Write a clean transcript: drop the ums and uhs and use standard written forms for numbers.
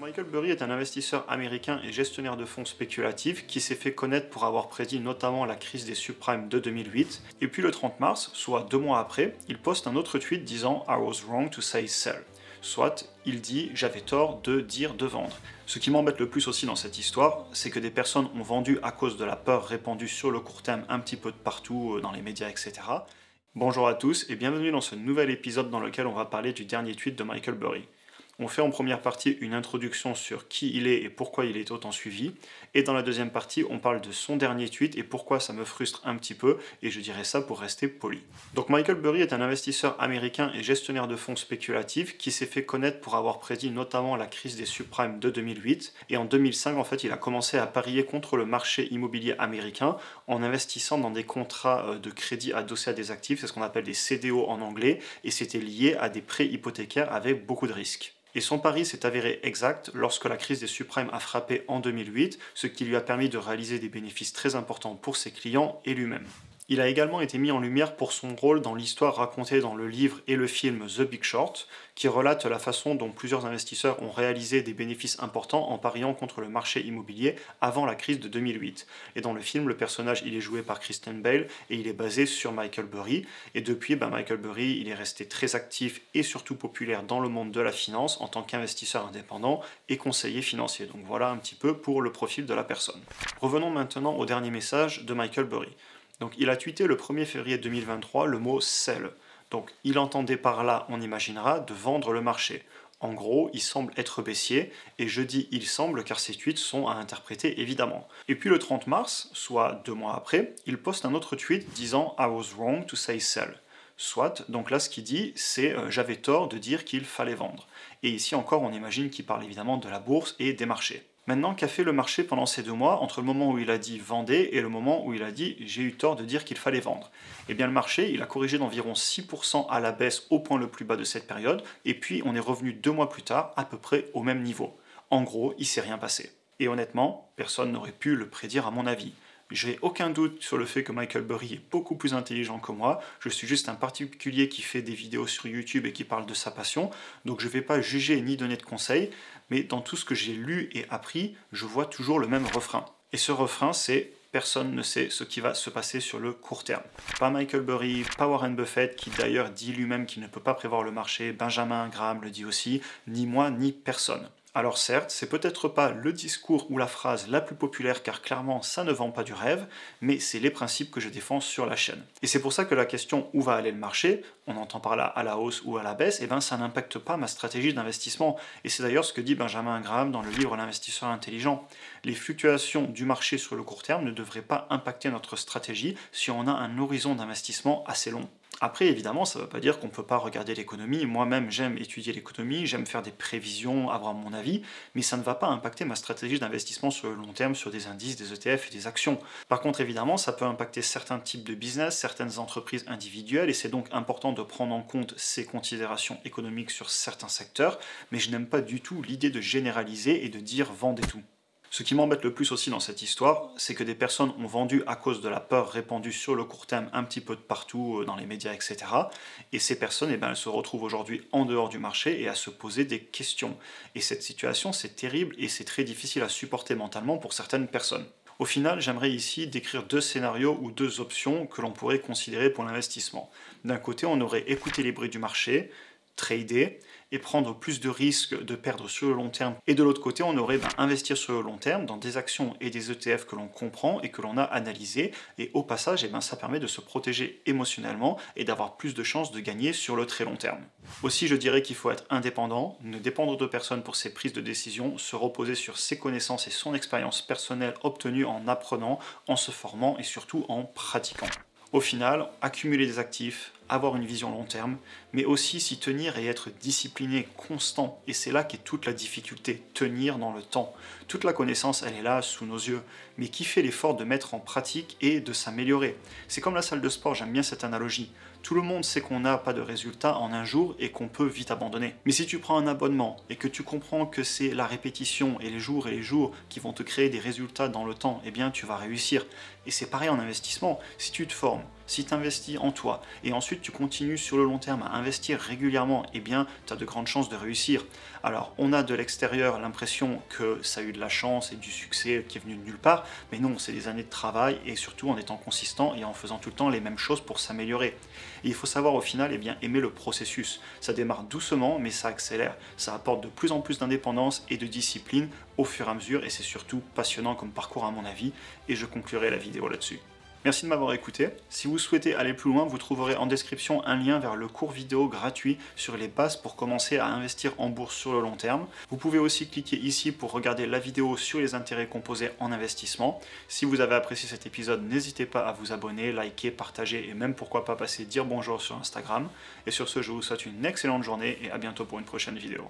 Michael Burry est un investisseur américain et gestionnaire de fonds spéculatifs qui s'est fait connaître pour avoir prédit notamment la crise des subprimes de 2008. Et puis le 30 mars, soit 2 mois après, il poste un autre tweet disant « I was wrong to say sell ». Soit, il dit « j'avais tort de dire de vendre ». Ce qui m'embête le plus aussi dans cette histoire, c'est que des personnes ont vendu à cause de la peur répandue sur le court terme un petit peu de partout, dans les médias, etc. Bonjour à tous et bienvenue dans ce nouvel épisode dans lequel on va parler du dernier tweet de Michael Burry. On fait en première partie une introduction sur qui il est et pourquoi il est autant suivi, et dans la deuxième partie, on parle de son dernier tweet et pourquoi ça me frustre un petit peu, et je dirais ça pour rester poli. Donc Michael Burry est un investisseur américain et gestionnaire de fonds spéculatifs qui s'est fait connaître pour avoir prédit notamment la crise des subprimes de 2008, et en 2005, en fait, il a commencé à parier contre le marché immobilier américain en investissant dans des contrats de crédit adossés à des actifs, c'est ce qu'on appelle des CDO en anglais, et c'était lié à des prêts hypothécaires avec beaucoup de risques. Et son pari s'est avéré exact lorsque la crise des subprimes a frappé en 2008, ce qui lui a permis de réaliser des bénéfices très importants pour ses clients et lui-même. Il a également été mis en lumière pour son rôle dans l'histoire racontée dans le livre et le film The Big Short, qui relate la façon dont plusieurs investisseurs ont réalisé des bénéfices importants en pariant contre le marché immobilier avant la crise de 2008. Et dans le film, le personnage il est joué par Christian Bale et il est basé sur Michael Burry. Et depuis, Michael Burry il est resté très actif et surtout populaire dans le monde de la finance en tant qu'investisseur indépendant et conseiller financier. Donc voilà un petit peu pour le profil de la personne. Revenons maintenant au dernier message de Michael Burry. Donc il a tweeté le 1er février 2023 le mot « sell ». Donc il entendait par là, on imaginera, de vendre le marché. En gros, il semble être baissier, et je dis « il semble » car ces tweets sont à interpréter évidemment. Et puis le 30 mars, soit 2 mois après, il poste un autre tweet disant « I was wrong to say sell ». Soit, donc là ce qu'il dit, c'est « j'avais tort de dire qu'il fallait vendre ». Et ici encore, on imagine qu'il parle évidemment de la bourse et des marchés. Maintenant, qu'a fait le marché pendant ces 2 mois, entre le moment où il a dit « vendez » et le moment où il a dit « j'ai eu tort de dire qu'il fallait vendre ». Eh bien le marché, il a corrigé d'environ 6% à la baisse au point le plus bas de cette période, et puis on est revenu 2 mois plus tard, à peu près au même niveau. En gros, il s'est rien passé. Et honnêtement, personne n'aurait pu le prédire à mon avis. J'ai aucun doute sur le fait que Michael Burry est beaucoup plus intelligent que moi, je suis juste un particulier qui fait des vidéos sur YouTube et qui parle de sa passion, donc je ne vais pas juger ni donner de conseils, mais dans tout ce que j'ai lu et appris, je vois toujours le même refrain. Et ce refrain, c'est « personne ne sait ce qui va se passer sur le court terme ». Pas Michael Burry, pas Warren Buffett, qui d'ailleurs dit lui-même qu'il ne peut pas prévoir le marché, Benjamin Graham le dit aussi, ni moi, ni personne. Alors certes, c'est peut-être pas le discours ou la phrase la plus populaire car clairement ça ne vend pas du rêve, mais c'est les principes que je défends sur la chaîne. Et c'est pour ça que la question où va aller le marché, on entend par là à la hausse ou à la baisse, et ça n'impacte pas ma stratégie d'investissement. Et c'est d'ailleurs ce que dit Benjamin Graham dans le livre L'investisseur intelligent. Les fluctuations du marché sur le court terme ne devraient pas impacter notre stratégie si on a un horizon d'investissement assez long. Après, évidemment, ça ne veut pas dire qu'on ne peut pas regarder l'économie. Moi-même, j'aime étudier l'économie, j'aime faire des prévisions, avoir mon avis, mais ça ne va pas impacter ma stratégie d'investissement sur le long terme, sur des indices, des ETF et des actions. Par contre, évidemment, ça peut impacter certains types de business, certaines entreprises individuelles, et c'est donc important de prendre en compte ces considérations économiques sur certains secteurs, mais je n'aime pas du tout l'idée de généraliser et de dire « vendez tout ». Ce qui m'embête le plus aussi dans cette histoire, c'est que des personnes ont vendu à cause de la peur répandue sur le court terme un petit peu de partout dans les médias, etc. Et ces personnes, elles se retrouvent aujourd'hui en dehors du marché et à se poser des questions. Et cette situation, c'est terrible et c'est très difficile à supporter mentalement pour certaines personnes. Au final, j'aimerais ici décrire 2 scénarios ou 2 options que l'on pourrait considérer pour l'investissement. D'un côté, on aurait écouté les bruits du marché, trader et prendre plus de risques de perdre sur le long terme. Et de l'autre côté, on aurait investir sur le long terme dans des actions et des ETF que l'on comprend et que l'on a analysés. Et au passage, ça permet de se protéger émotionnellement et d'avoir plus de chances de gagner sur le très long terme. Aussi, je dirais qu'il faut être indépendant, ne dépendre de personne pour ses prises de décision, se reposer sur ses connaissances et son expérience personnelle obtenue en apprenant, en se formant et surtout en pratiquant. Au final, accumuler des actifs, avoir une vision long terme, mais aussi s'y tenir et être discipliné, constant. Et c'est là qu'est toute la difficulté, tenir dans le temps. Toute la connaissance, elle est là, sous nos yeux. Mais qui fait l'effort de mettre en pratique et de s'améliorer? C'est comme la salle de sport, j'aime bien cette analogie. Tout le monde sait qu'on n'a pas de résultat en un jour et qu'on peut vite abandonner. Mais si tu prends un abonnement et que tu comprends que c'est la répétition et les jours qui vont te créer des résultats dans le temps, eh bien tu vas réussir. Et c'est pareil en investissement. Si tu te formes, si tu investis en toi et ensuite tu continues sur le long terme à investir régulièrement, eh bien tu as de grandes chances de réussir. Alors on a de l'extérieur l'impression que ça a eu de la chance et du succès qui est venu de nulle part, mais non, c'est des années de travail et surtout en étant consistant et en faisant tout le temps les mêmes choses pour s'améliorer. Et il faut savoir au final, eh bien, aimer le processus. Ça démarre doucement mais ça accélère. Ça apporte de plus en plus d'indépendance et de discipline au fur et à mesure et c'est surtout passionnant comme parcours à mon avis et je conclurai la vidéo là-dessus. Merci de m'avoir écouté. Si vous souhaitez aller plus loin, vous trouverez en description un lien vers le cours vidéo gratuit sur les bases pour commencer à investir en bourse sur le long terme. Vous pouvez aussi cliquer ici pour regarder la vidéo sur les intérêts composés en investissement. Si vous avez apprécié cet épisode, n'hésitez pas à vous abonner, liker, partager et même pourquoi pas passer dire bonjour sur Instagram. Et sur ce, je vous souhaite une excellente journée et à bientôt pour une prochaine vidéo.